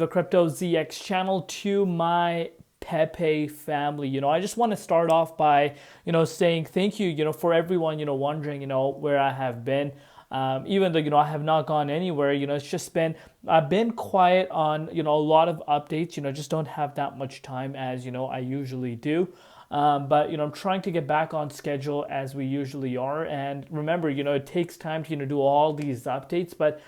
The Crypto ZX channel to my Pepe family. I just want to start off by, saying thank you, for everyone, wondering, where I have been. Even though, I have not gone anywhere, it's just been, I've been quiet on, a lot of updates, just don't have that much time as, I usually do. But I'm trying to get back on schedule as we usually are. And remember, it takes time to do all these updates. But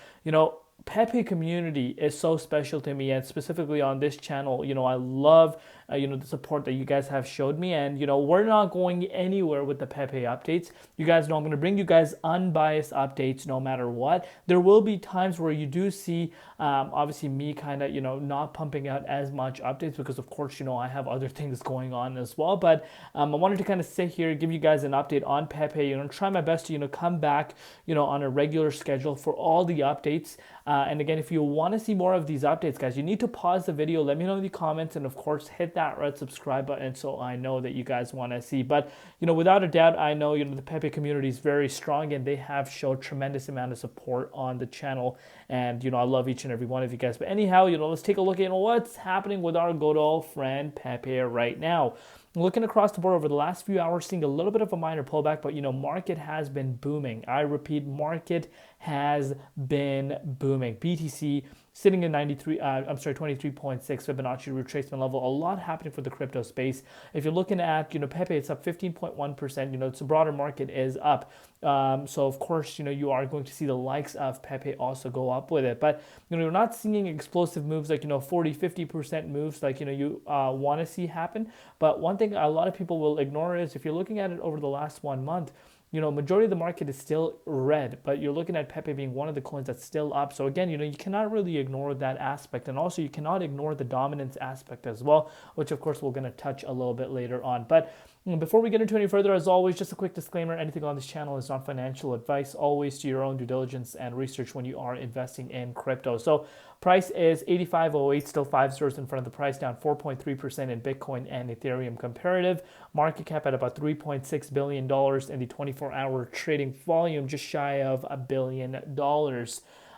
Pepe community is so special to me, and specifically on this channel, I love the support that you guys have showed me, and we're not going anywhere with the Pepe updates. You guys know I'm going to bring you guys unbiased updates no matter what. There will be times where you do see obviously me kind of not pumping out as much updates because of course I have other things going on as well. But I wanted to kind of sit here, give you guys an update on Pepe, try my best to come back on a regular schedule for all the updates. And again, if you want to see more of these updates, guys, you need to pause the video, let me know in the comments, and of course hit that red subscribe button so I know that you guys want to see. But without a doubt, I know the Pepe community is very strong, and they have showed tremendous amount of support on the channel, and I love each and every one of you guys. But anyhow, let's take a look at what's happening with our good old friend Pepe right now. Looking across the board over the last few hours, seeing a little bit of a minor pullback, but market has been booming. I repeat, market has been booming. BTC sitting in 23.6 Fibonacci retracement level. A lot happening for the crypto space. If you're looking at Pepe, it's up 15.1%. It's the broader market is up. So of course you are going to see the likes of Pepe also go up with it. But you're not seeing explosive moves like 40-50% moves like you want to see happen. But one thing a lot of people will ignore is if you're looking at it over the last 1 month, majority of the market is still red, but you're looking at Pepe being one of the coins that's still up. So again, you cannot really ignore that aspect. And also you cannot ignore the dominance aspect as well, which of course we're going to touch a little bit later on. But before we get into any further, as always, just a quick disclaimer, anything on this channel is not financial advice. Always do your own due diligence and research when you are investing in crypto. So price is 85.08, still 5 zeros in front of the price, down 4.3% in Bitcoin and Ethereum comparative. Market cap at about $3.6 billion in the 24-hour trading volume, just shy of $1 billion.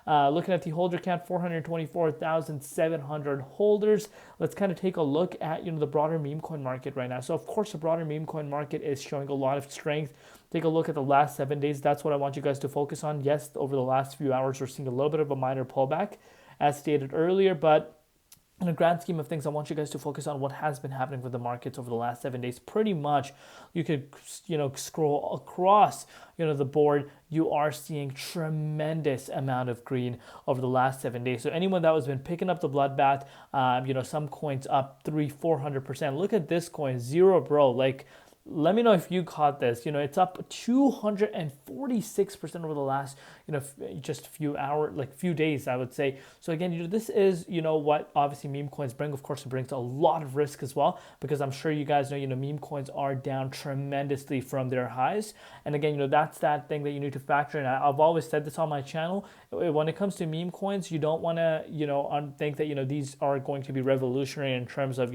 Looking at the holder count, 424,700 holders. Let's kind of take a look at the broader meme coin market right now. So of course the broader meme coin market is showing a lot of strength. Take a look at the last 7 days. That's what I want you guys to focus on. Yes, over the last few hours we're seeing a little bit of a minor pullback as stated earlier, but in the grand scheme of things, I want you guys to focus on what has been happening with the markets over the last 7 days. Pretty much, you could, scroll across, the board. You are seeing tremendous amount of green over the last 7 days. So anyone that has been picking up the bloodbath, some coins up 300-400%. Look at this coin, zero, bro. Like, let me know if you caught this. It's up 246% over the last, just few hours, like few days, I would say. So again, this is, what obviously meme coins bring. Of course, it brings a lot of risk as well, because I'm sure you guys know, meme coins are down tremendously from their highs. And again, that's that thing that you need to factor in. I've always said this on my channel. When it comes to meme coins, you don't want to, think that, these are going to be revolutionary in terms of,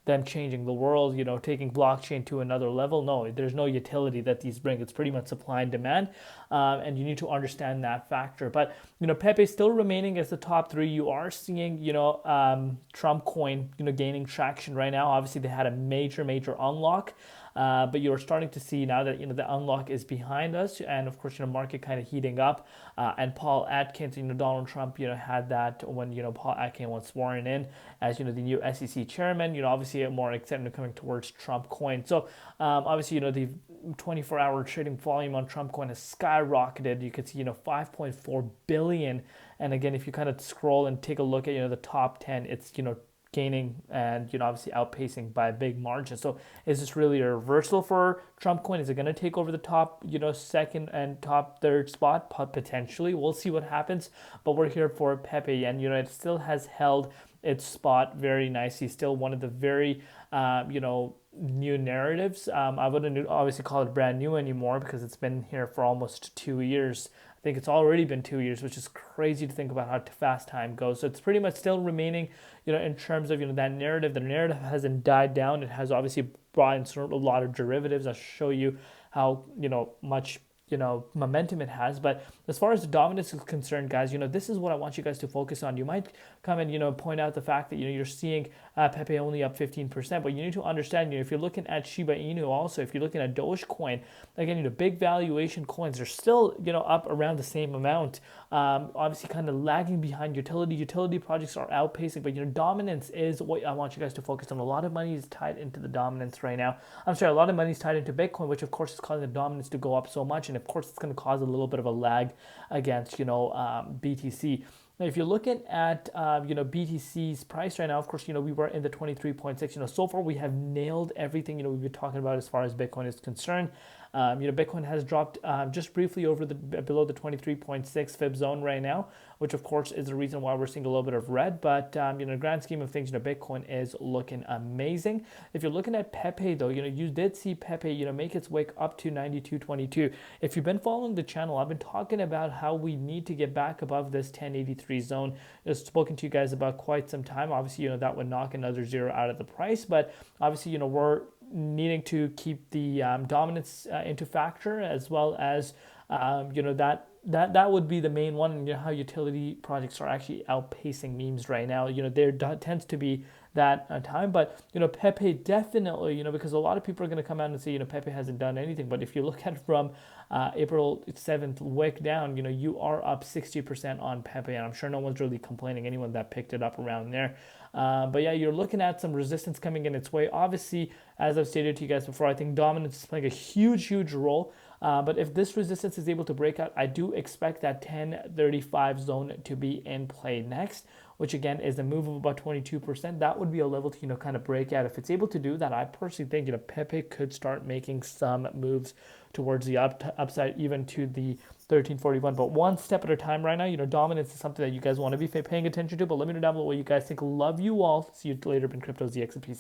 them changing the world, taking blockchain to another level. No, there's no utility that these bring. It's pretty much supply and demand, and you need to understand that factor. But Pepe still remaining as the top 3. You are seeing Trumpcoin gaining traction right now. Obviously they had a major unlock, but you're starting to see now that the unlock is behind us, and of course market kind of heating up. And Paul Atkins, Donald Trump had that when Paul Atkins was sworn in as the new SEC chairman. Obviously more excitement coming towards Trumpcoin. So obviously the 24-hour trading volume on Trumpcoin has skyrocketed. You can see 5.4 billion. And again, if you kind of scroll and take a look at the top 10, it's gaining and obviously outpacing by a big margin. So is this really a reversal for Trumpcoin? Is it going to take over the top second and top third spot? Potentially. We'll see what happens, but we're here for Pepe, and it still has held its spot very nicely. Still one of the very new narratives. I wouldn't obviously call it brand new anymore because it's been here for almost 2 years. I think it's already been 2 years, which is crazy to think about how fast time goes. So it's pretty much still remaining, in terms of, that narrative. The narrative hasn't died down. It has obviously brought in a lot of derivatives. I'll show you how, much momentum it has. But as far as the dominance is concerned, guys, this is what I want you guys to focus on. You might come and point out the fact that you're seeing Pepe only up 15%, but you need to understand, if you're looking at Shiba Inu, also if you're looking at Dogecoin, again, big valuation coins are still up around the same amount. Obviously kind of lagging behind utility projects are outpacing, but dominance is what I want you guys to focus on. A lot of money is tied into the dominance right now. I'm sorry, a lot of money is tied into Bitcoin, which of course is causing the dominance to go up so much, and of course it's going to cause a little bit of a lag against BTC. Now, if you're looking at BTC's price right now, of course we were in the 23.6. So far we have nailed everything we've been talking about as far as Bitcoin is concerned. Bitcoin has dropped just briefly over below the 23.6 fib zone right now, which of course is the reason why we're seeing a little bit of red. But in the grand scheme of things, Bitcoin is looking amazing. If you're looking at Pepe though, you did see Pepe make its way up to 92.22. If you've been following the channel, I've been talking about how we need to get back above this 1083 zone. I've spoken to you guys about quite some time. Obviously, that would knock another zero out of the price, but obviously, we're needing to keep the dominance into factor, as well as that would be the main one. And how utility projects are actually outpacing memes right now. There tends to be that time, but Pepe definitely, because a lot of people are going to come out and say Pepe hasn't done anything. But if you look at it from April 7th wick down, you are up 60% on Pepe, and I'm sure no one's really complaining, anyone that picked it up around there. But yeah, you're looking at some resistance coming in its way. Obviously, as I've stated to you guys before, I think dominance is playing a huge role. But if this resistance is able to break out, I do expect that 1035 zone to be in play next, which again is a move of about 22%. That would be a level to kind of break out. If it's able to do that, I personally think Pepe could start making some moves towards the upside, even to the 1341. But one step at a time right now. Dominance is something that you guys want to be paying attention to. But let me know down below what you guys think. Love you all. See you later. Been Crypto ZX. Peace.